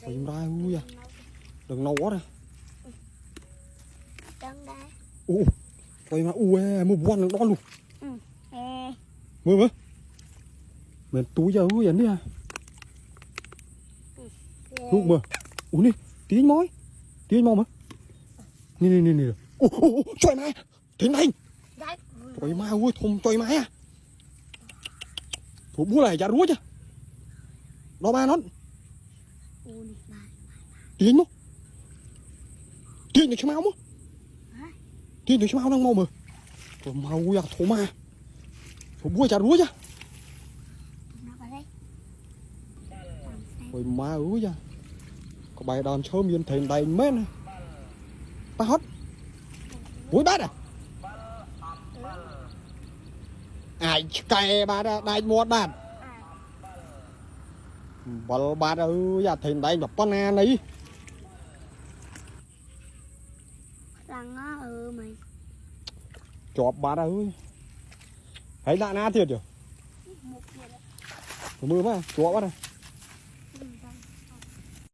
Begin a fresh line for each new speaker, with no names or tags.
Tìm ra ui à. Đừng nấu quá đây. Ủa. Quay mà ui mua buồn đừng đo luôn. Mưa mưa. Mình túi giờ ui đi à. Lúc mà. Ủa đi, tí mối. Tí mò mà. Nè. Ủa, trời mai. Thế này. Trời mai ui thùng trời mai à. Thủ búa này chả rúa chứ. Đó ba nó. Tiếng nó. Tiếng được cho máu mà. Tiếng được cho máu đang mau mà. Rồi mau ui à thủ ma. Thủ búa chả rúa chứ. Rồi ma ui à. Có bài đàn sớm yên thèm đầy mến này. Ba hết. Ui bát à. Ai cày bà đã đánh một đàn. Bật bà đã ơi thèm đầy bập con à này.
Răng á mày.
Chọp bà đã ơi. Thấy lạ ná thiệt chưa. Mưa mà chọp bà này.